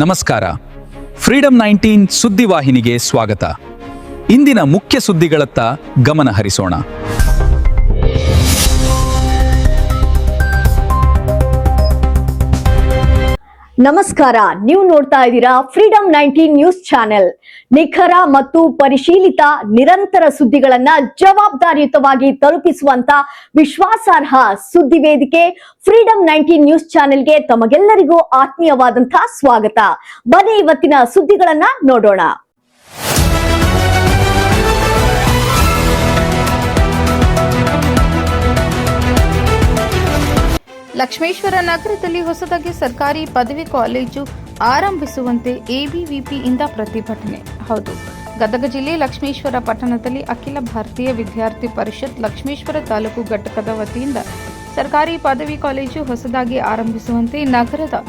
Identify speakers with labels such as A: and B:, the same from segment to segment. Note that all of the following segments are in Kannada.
A: ನಮಸ್ಕಾರ. ಫ್ರೀಡಂ 19 ಸುದ್ದಿವಾಹಿನಿಗೆ ಸ್ವಾಗತ. ಇಂದಿನ ಮುಖ್ಯ ಸುದ್ದಿಗಳತ್ತ ಗಮನ ಹರಿಸೋಣ.
B: ನಮಸ್ಕಾರ, ನೀವು ನೋಡ್ತಾ ಇದ್ದೀರಾ ಫ್ರೀಡಂ 19 ನ್ಯೂಸ್ ಚಾನೆಲ್. ನಿಖರ ಮತ್ತು ಪರಿಶೀಲಿತ ನಿರಂತರ ಸುದ್ದಿಗಳನ್ನ ಜವಾಬ್ದಾರಿಯುತವಾಗಿ ತಲುಪಿಸುವಂತ ವಿಶ್ವಾಸಾರ್ಹ ಸುದ್ದಿ ವೇದಿಕೆ ಫ್ರೀಡಂ 19 ನ್ಯೂಸ್ ಚಾನೆಲ್ಗೆ ತಮಗೆಲ್ಲರಿಗೂ ಆತ್ಮೀಯವಾದಂತಹ ಸ್ವಾಗತ. ಬನ್ನಿ ಇವತ್ತಿನ ಸುದ್ದಿಗಳನ್ನ ನೋಡೋಣ.
C: ಲಕ್ಷ್ಮೇಶ್ವರ ನಗರದಲ್ಲಿ ಹೊಸದಾಗಿ ಸರ್ಕಾರಿ ಪದವಿ ಕಾಲೇಜು ಆರಂಭಿಸುವಂತೆ ಎಬಿವಿಪಿಯಿಂದ ಪ್ರತಿಭಟನೆ. ಹೌದು, ಗದಗ ಜಿಲ್ಲೆ ಲಕ್ಷ್ಮೇಶ್ವರ ಪಟ್ಟಣದಲ್ಲಿ ಅಖಿಲ ಭಾರತೀಯ ವಿದ್ಯಾರ್ಥಿ ಪರಿಷತ್ ಲಕ್ಷ್ಮೇಶ್ವರ ತಾಲೂಕು ಘಟಕದ ವತಿಯಿಂದ ಸರ್ಕಾರಿ ಪದವಿ ಕಾಲೇಜು ಹೊಸದಾಗಿ ಆರಂಭಿಸುವಂತೆ ನಗರದ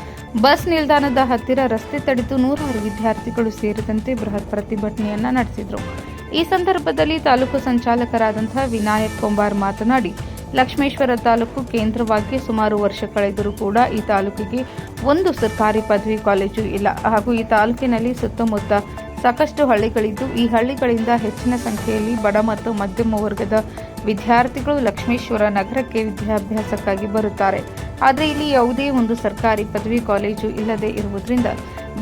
C: ಬಸ್ ನಿಲ್ದಾಣದ ಹತ್ತಿರ ರಸ್ತೆ ತಡೆದು ನೂರಾರು ವಿದ್ಯಾರ್ಥಿಗಳು ಸೇರಿದಂತೆ ಬೃಹತ್ ಪ್ರತಿಭಟನೆಯನ್ನ ನಡೆಸಿದರು. ಈ ಸಂದರ್ಭದಲ್ಲಿ ತಾಲೂಕು ಸಂಚಾಲಕರಾದಂತಹ ವಿನಾಯಕ್ ಕೊಂಬಾರ್ ಮಾತನಾಡಿ, ಲಕ್ಷ್ಮೇಶ್ವರ ತಾಲೂಕು ಕೇಂದ್ರವಾಗಿ ಸುಮಾರು ವರ್ಷ ಕಳೆದರೂ ಕೂಡ ಈ ತಾಲೂಕಿಗೆ ಒಂದು ಸರ್ಕಾರಿ ಪದವಿ ಕಾಲೇಜು ಇಲ್ಲ ಹಾಗೂ ಈ ತಾಲೂಕಿನಲ್ಲಿ ಸುತ್ತಮುತ್ತ ಸಾಕಷ್ಟು ಹಳ್ಳಿಗಳಿದ್ದು ಈ ಹಳ್ಳಿಗಳಿಂದ ಹೆಚ್ಚಿನ ಸಂಖ್ಯೆಯಲ್ಲಿ ಬಡ ಮತ್ತು ಮಧ್ಯಮ ವರ್ಗದ ವಿದ್ಯಾರ್ಥಿಗಳು ಲಕ್ಷ್ಮೇಶ್ವರ ನಗರಕ್ಕೆ ವಿದ್ಯಾಭ್ಯಾಸಕ್ಕಾಗಿ ಬರುತ್ತಾರೆ. ಆದರೆ ಇಲ್ಲಿ ಯಾವುದೇ ಒಂದು ಸರ್ಕಾರಿ ಪದವಿ ಕಾಲೇಜು ಇಲ್ಲದೆ ಇರುವುದರಿಂದ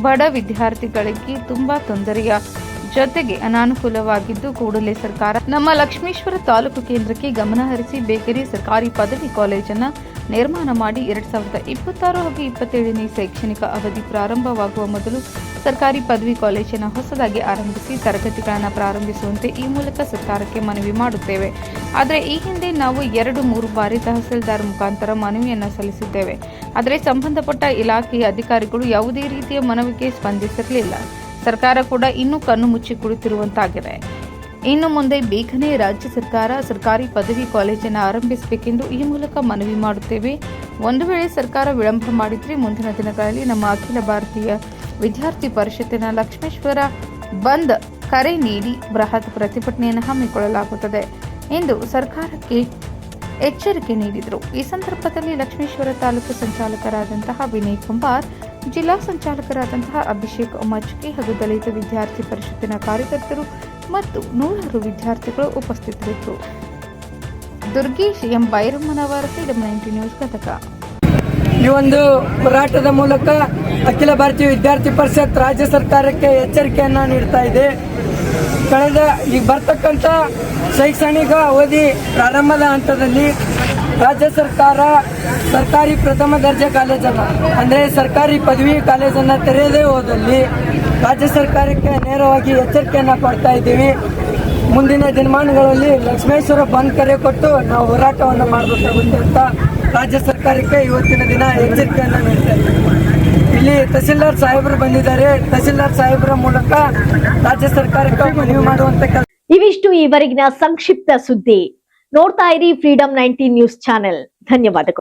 C: ಬಡ ವಿದ್ಯಾರ್ಥಿಗಳಿಗೆ ತುಂಬಾ ತೊಂದರೆಯ ಜೊತೆಗೆ ಅನಾನುಕೂಲವಾಗಿದ್ದು ಕೂಡಲೇ ಸರ್ಕಾರ ನಮ್ಮ ಲಕ್ಷ್ಮೇಶ್ವರ ತಾಲೂಕು ಕೇಂದ್ರಕ್ಕೆ ಗಮನ ಹರಿಸಿ ಬೇಕರಿ ಸರ್ಕಾರಿ ಪದವಿ ಕಾಲೇಜನ್ನು ನಿರ್ಮಾಣ ಮಾಡಿ 2026 ಹಾಗೂ 27ನೇ ಶೈಕ್ಷಣಿಕ ಅವಧಿ ಪ್ರಾರಂಭವಾಗುವ ಮೊದಲು ಸರ್ಕಾರಿ ಪದವಿ ಕಾಲೇಜನ್ನು ಹೊಸದಾಗಿ ಆರಂಭಿಸಿ ತರಗತಿಗಳನ್ನು ಪ್ರಾರಂಭಿಸುವಂತೆ ಈ ಮೂಲಕ ಸರ್ಕಾರಕ್ಕೆ ಮನವಿ ಮಾಡುತ್ತೇವೆ. ಆದರೆ ಈ ಹಿಂದೆ ನಾವು 2-3 ಬಾರಿ ತಹಸೀಲ್ದಾರ್ ಮುಖಾಂತರ ಮನವಿಯನ್ನು ಸಲ್ಲಿಸಿದ್ದೇವೆ. ಆದರೆ ಸಂಬಂಧಪಟ್ಟ ಇಲಾಖೆಯ ಅಧಿಕಾರಿಗಳು ಯಾವುದೇ ರೀತಿಯ ಮನವಿಗೆ ಸ್ಪಂದಿಸಿರಲಿಲ್ಲ. ಸರ್ಕಾರ ಕೂಡ ಇನ್ನೂ ಕಣ್ಣು ಮುಚ್ಚಿ ಕುಳಿತಿರುವಂತಾಗಿದೆ. ಇನ್ನು ಮುಂದೆ ಬೇಗನೆ ರಾಜ್ಯ ಸರ್ಕಾರ ಸರ್ಕಾರಿ ಪದವಿ ಕಾಲೇಜನ್ನು ಆರಂಭಿಸಬೇಕೆಂದು ಈ ಮೂಲಕ ಮನವಿ ಮಾಡುತ್ತೇವೆ. ಒಂದು ವೇಳೆ ಸರ್ಕಾರ ವಿಳಂಬ ಮಾಡಿದರೆ ಮುಂದಿನ ದಿನಗಳಲ್ಲಿ ನಮ್ಮ ಅಖಿಲ ಭಾರತೀಯ ವಿದ್ಯಾರ್ಥಿ ಪರಿಷತ್ತಿನ ಲಕ್ಷ್ಮೇಶ್ವರ ಬಂದ್ ಕರೆ ನೀಡಿ ಬೃಹತ್ ಪ್ರತಿಭಟನೆಯನ್ನು ಹಮ್ಮಿಕೊಳ್ಳಲಾಗುತ್ತದೆ ಎಂದು ಸರ್ಕಾರಕ್ಕೆ ಎಚ್ಚರಿಕೆ ನೀಡಿದರು. ಈ ಸಂದರ್ಭದಲ್ಲಿ ಲಕ್ಷ್ಮೇಶ್ವರ ತಾಲೂಕು ಸಂಚಾಲಕರಾದಂತಹ ವಿನಯ್ ಕುಮಾರ್, ಜಿಲ್ಲಾ ಸಂಚಾಲಕರಾದಂತಹ ಅಭಿಷೇಕ್ ಮಚ್ಕಿ ಹಾಗೂ ದಲಿತ ವಿದ್ಯಾರ್ಥಿ ಪರಿಷತ್ತಿನ ಕಾರ್ಯಕರ್ತರು ಮತ್ತು ನೂರಾರು ವಿದ್ಯಾರ್ಥಿಗಳು ಉಪಸ್ಥಿತರಿದ್ದರು. ದುರ್ಗೇಶ್ ಎಂ ಬೈರಮ್ಮನವರ ಫ್ರೀಡಂ 19 ನ್ಯೂಸ್ ಗದಗ.
D: ಈ ಒಂದು ಹೋರಾಟದ ಮೂಲಕ ಅಖಿಲ ಭಾರತೀಯ ವಿದ್ಯಾರ್ಥಿ ಪರಿಷತ್ ರಾಜ್ಯ ಸರ್ಕಾರಕ್ಕೆ ಎಚ್ಚರಿಕೆಯನ್ನ ನೀಡ್ತಾ ಇದೆ. ಕಳೆದ ಈಗ ಬರ್ತಕ್ಕಂಥ ಶೈಕ್ಷಣಿಕ ಅವಧಿ ಪ್ರಾರಂಭದ ಹಂತದಲ್ಲಿ ರಾಜ್ಯ ಸರ್ಕಾರ ಸರ್ಕಾರಿ ಪ್ರಥಮ ದರ್ಜೆ ಕಾಲೇಜನ್ನು ಅಂದರೆ ಸರ್ಕಾರಿ ಪದವಿ ಕಾಲೇಜನ್ನು ತೆರೆಯದೇ ಹೋದಲ್ಲಿ ರಾಜ್ಯ ಸರ್ಕಾರಕ್ಕೆ ನೇರವಾಗಿ ಎಚ್ಚರಿಕೆಯನ್ನು ಕೊಡ್ತಾ ಇದ್ದೀವಿ. ಮುಂದಿನ ದಿನಮಾನಗಳಲ್ಲಿ ಲಕ್ಷ್ಮೇಶ್ವರ ಬಂದ್ ಕರೆ ಕೊಟ್ಟು ನಾವು ಹೋರಾಟವನ್ನು ಮಾಡಬೇಕಾಗುತ್ತೆ ಅಂತ ರಾಜ್ಯ ಸರ್ಕಾರಕ್ಕೆ ಇವತ್ತಿನ ದಿನ ಎಚ್ಚರಿಕೆಯನ್ನು ನೀಡ್ತಾ ಇದ್ದೀವಿ. ಇಲ್ಲಿ ತಹಸೀಲ್ದಾರ್ ಸಾಹೇಬರು ಬಂದಿದ್ದಾರೆ. ತಹಸೀಲ್ದಾರ್ ಸಾಹೇಬರ ಮೂಲಕ ರಾಜ್ಯ ಸರ್ಕಾರಕ್ಕೆ ಮನವಿ ಮಾಡುವಂತ
B: ಇವಿಷ್ಟು ಈವರೆಗಿನ ಸಂಕ್ಷಿಪ್ತ ಸುದ್ದಿ. ನೋಡ್ತಾ ಇರಿ ಫ್ರೀಡಂ 19 ನ್ಯೂಸ್ ಚಾನೆಲ್. ಧನ್ಯವಾದಗಳು.